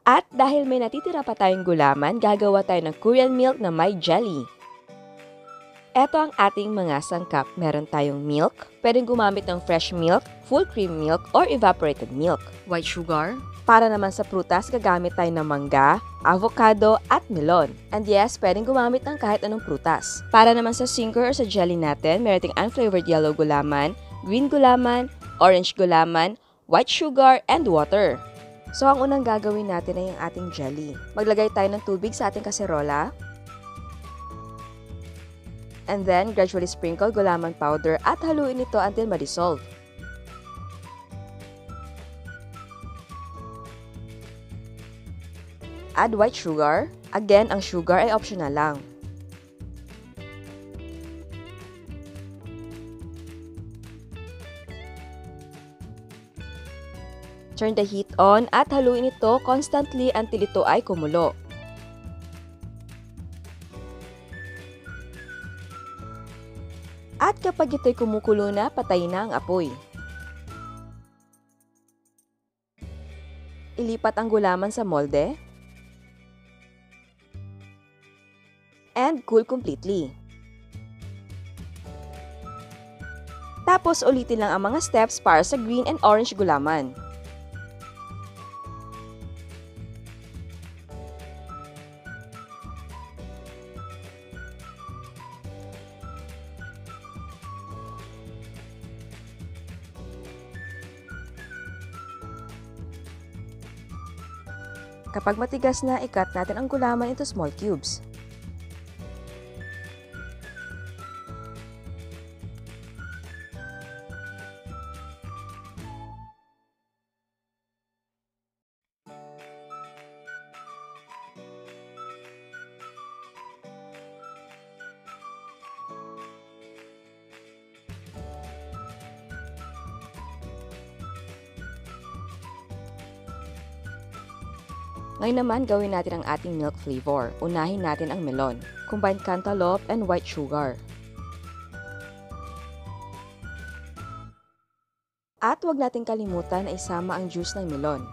At dahil may natitira pa tayong gulaman, gagawa tayo ng Korean milk na may jelly. Ito ang ating mga sangkap. Meron tayong milk, pwedeng gumamit ng fresh milk, full cream milk, or evaporated milk. White sugar. Para naman sa prutas, gagamit tayo ng mangga, avocado, at melon. And yes, pwedeng gumamit ng kahit anong prutas. Para naman sa sinker or sa jelly natin, meron tayong unflavored yellow gulaman, green gulaman, orange gulaman, white sugar, and water. So, ang unang gagawin natin ay ang ating jelly. Maglagay tayo ng tubig sa ating kaserola. And then, gradually sprinkle gulaman powder at haluin ito until ma-dissolve. Add white sugar. Again, ang sugar ay optional lang. Turn the heat on at haluin ito constantly until ito ay kumulo. At kapag ito'y kumukulo na, patayin na ang apoy. Ilipat ang gulaman sa molde. And cool completely. Tapos ulitin lang ang mga steps para sa green and orange gulaman. Kapag matigas na, i-cut natin ang gulaman into small cubes. Ngayon naman, gawin natin ang ating milk flavor. Unahin natin ang melon. Combine cantaloupe and white sugar. At huwag natin kalimutan na isama ang juice ng melon.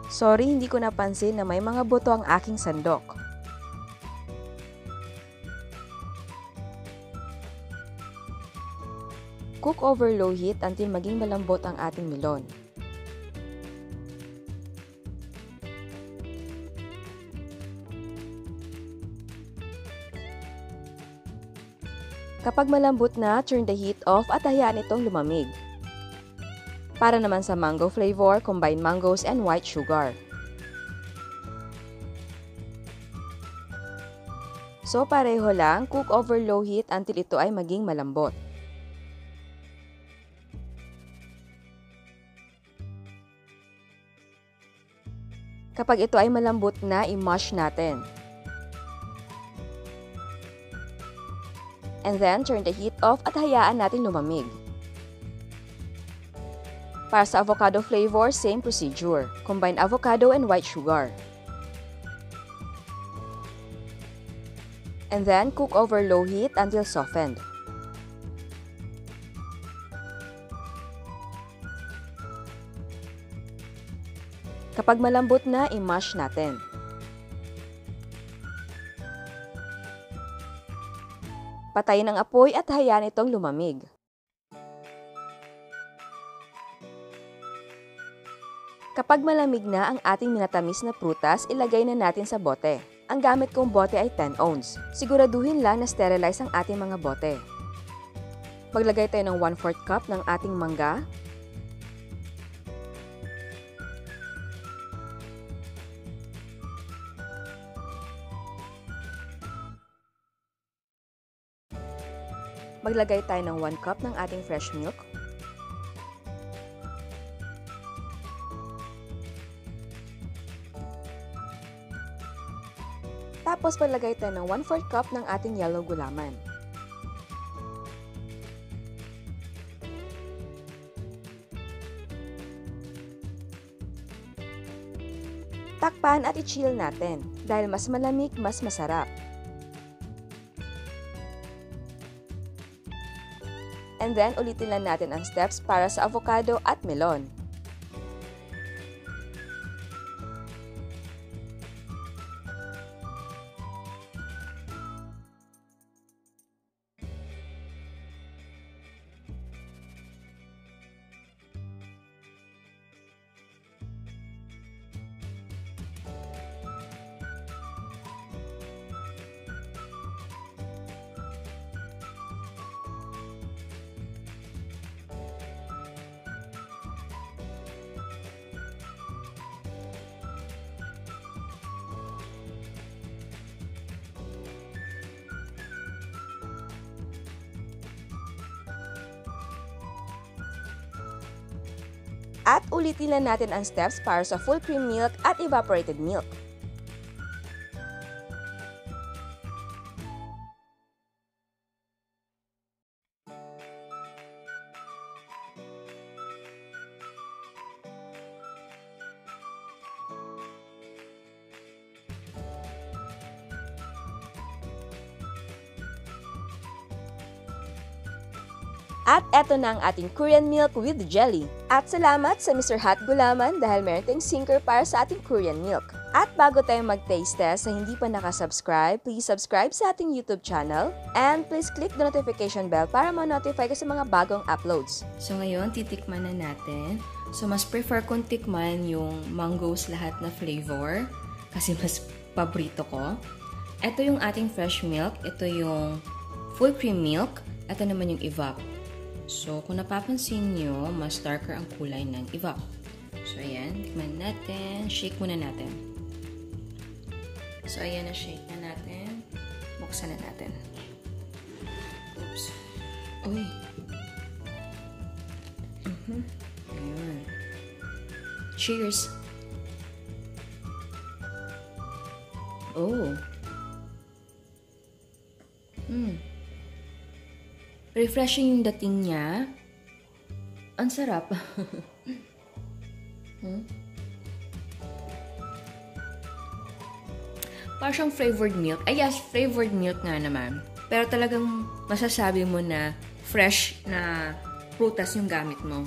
Sorry, hindi ko napansin na may mga buto ang aking sandok. Cook over low heat until maging malambot ang ating melon. Kapag malambot na, turn the heat off at hayaan itong lumamig. Para naman sa mango flavor, combine mangoes and white sugar. So pareho lang, cook over low heat until ito ay maging malambot. Kapag ito ay malambot na, i-mash natin. And then, turn the heat off at hayaan natin lumamig. Para sa avocado flavor, same procedure. Combine avocado and white sugar. And then, cook over low heat until softened. Kapag malambot na, i-mash natin. Patayin ang apoy at hayaan itong lumamig. Kapag malamig na ang ating minatamis na prutas, ilagay na natin sa bote. Ang gamit kong bote ay 10 ounce. Siguraduhin lang na sterilize ang ating mga bote. Maglagay tayo ng 1/4 cup ng ating mangga. Maglagay tayo ng 1 cup ng ating fresh milk. Tapos maglagay tayo ng 1/4 cup ng ating yellow gulaman. Takpan at i-chill natin. Dahil mas malamig, mas masarap. And And then, ulitin lang natin ang steps para sa avocado at melon. At ulitin lang natin ang steps para sa full cream milk at evaporated milk. At eto na ang ating Korean milk with jelly. At salamat sa Mr. Hot Gulaman dahil meron tayong sinker para sa ating Korean milk. At bago tayo mag-taste test sa hindi pa nakasubscribe, please subscribe sa ating YouTube channel and please click the notification bell para ma-notify ka sa mga bagong uploads. So ngayon, titikman na natin. So mas prefer kong tikman yung mangoes lahat na flavor kasi mas paborito ko. Ito yung ating fresh milk, ito yung full cream milk, ito naman yung evap. So, kung napapansin nyo, mas darker ang kulay ng evap. So, ayan. Tikman natin. Shake muna natin. So, ayan na. Shake na natin. Buksan na natin. Oops. Uy. Ayan. Cheers. Oh. Refreshing yung dating niya. Ang sarap. Parang siyang flavored milk. Ay, yes, flavored milk nga naman. Pero talagang masasabi mo na fresh na prutas yung gamit mo.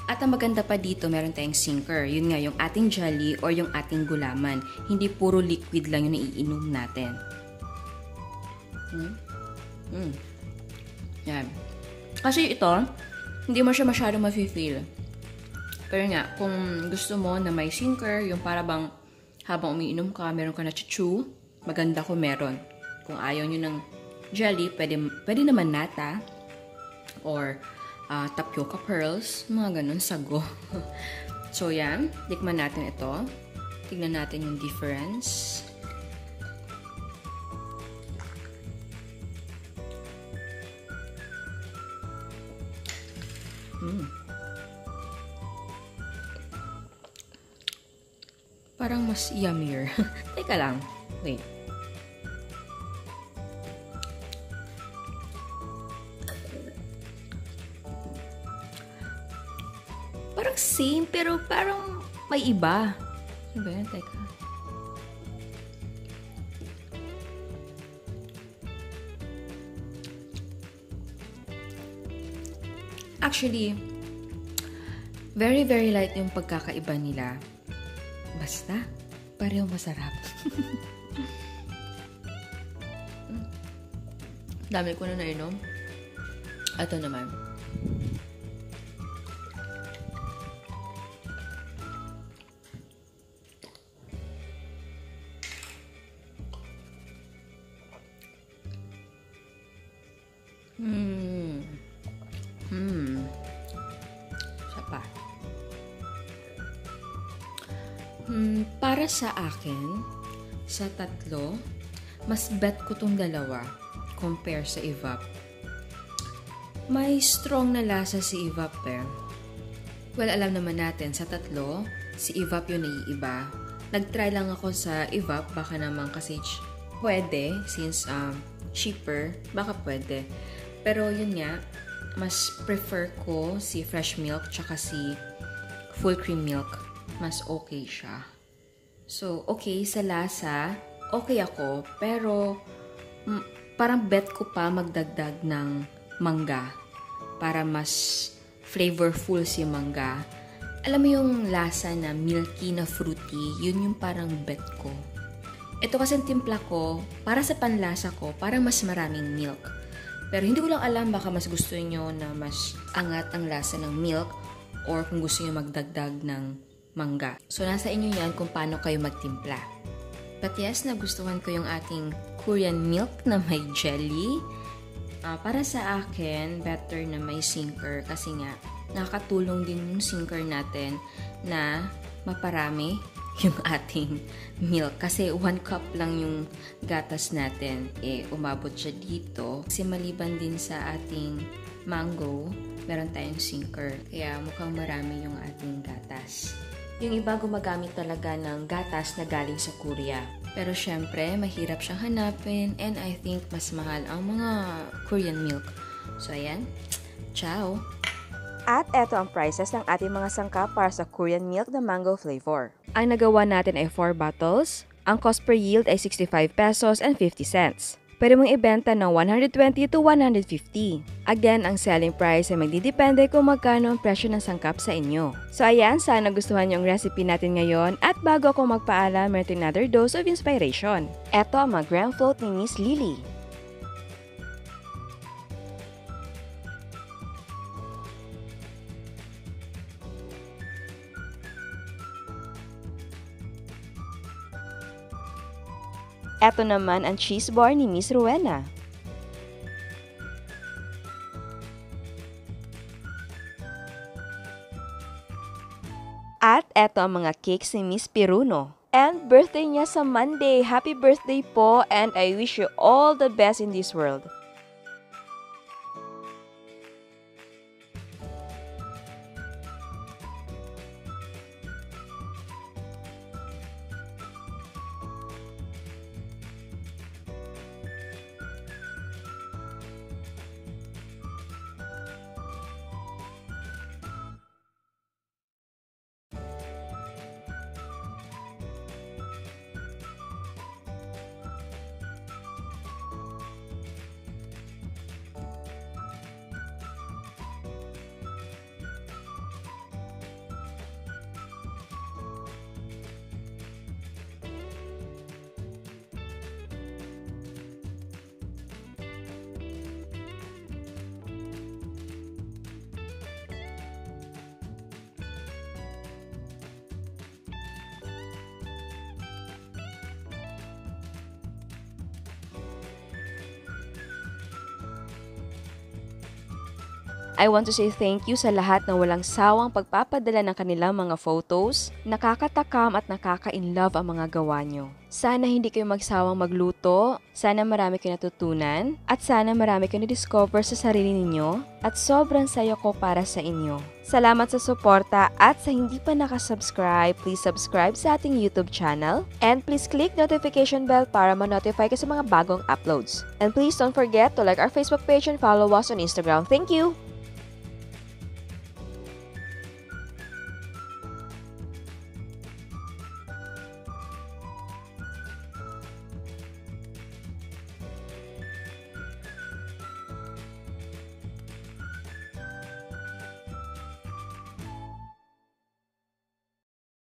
At ang maganda pa dito, meron tayong sinker. Yun nga, yung ating jelly or yung ating gulaman. Hindi puro liquid lang yung naiinom natin. Yan. Kasi ito, hindi mo siya masyadong mafe-feel. Pero nga, kung gusto mo na may sinker, yung para bang habang umiinom ka, meron ka na chew, maganda kung meron. Kung ayaw nyo ng jelly, pwede naman nata or tapioca pearls, mga ganun, sago. So yan, tikman natin ito. Tignan natin yung difference. Parang mas yummier. Teka lang. Wait. Parang same, pero parang may iba. Ano ba yan? Teka. Actually, very, very light yung pagkakaiba nila. Basta, parehong masarap. Dami ko na nainom. Ito naman. Sapa. Para sa akin, sa tatlo, mas bet ko tong dalawa compare sa evap. May strong na lasa si evap eh. Well, alam naman natin, sa tatlo, si evap yung naiiba. Nag-try lang ako sa evap, baka naman kasi pwede, since cheaper, baka pwede. Pero yun nga, mas prefer ko si fresh milk tsaka si full cream milk. Mas okay siya. So, okay sa lasa, okay ako, pero parang bet ko pa magdagdag ng mangga para mas flavorful si mangga. Alam mo yung lasa na milky na fruity, yun yung parang bet ko. Ito kasi timpla ko, para sa panlasa ko, para mas maraming milk. Pero hindi ko lang alam, baka mas gusto nyo na mas angat ang lasa ng milk or kung gusto nyo magdagdag ng mangga. So, nasa inyo yan kung paano kayo magtimpla. But yes, nagustuhan ko yung ating Korean milk na may jelly. Para sa akin, better na may sinker kasi nga, nakakatulong din yung sinker natin na maparami yung ating milk. Kasi 1 cup lang yung gatas natin. Umabot siya dito. Kasi maliban din sa ating mango, meron tayong sinker. Kaya mukhang marami yung ating gatas. Yung iba gumagamit talaga ng gatas na galing sa Korea. Pero syempre, mahirap siyang hanapin and I think mas mahal ang mga Korean milk. So ayan, ciao! At eto ang prices ng ating mga sangkap para sa Korean milk na mango flavor. Ang nagawa natin ay 4 bottles. Ang cost per yield ay 65 pesos and 50 cents. Pwede mong ibenta ng 120 to 150. Again, ang selling price ay magdidepende kung magkano ang presyo ng sangkap sa inyo. So ayan, sana gustuhan yung recipe natin ngayon at bago ako magpaalam, meron another dose of inspiration. Eto ang mga gram float ni Miss Lily. Eto naman ang cheese bar ni Miss Rowena. At eto ang mga cakes ni Miss Piruno. And birthday niya sa Monday. Happy birthday po and I wish you all the best in this world. I want to say thank you sa lahat na walang sawang pagpapadala ng kanilang mga photos. Nakakatakam at nakaka-inlove ang mga gawa nyo. Sana hindi kayo magsawang magluto, sana marami kayo natutunan, at sana marami kayo na-discover sa sarili ninyo, at sobrang saya ko para sa inyo. Salamat sa suporta at sa hindi pa nakasubscribe, please subscribe sa ating YouTube channel, and please click notification bell para ma-notify ka sa mga bagong uploads. And please don't forget to like our Facebook page and follow us on Instagram. Thank you!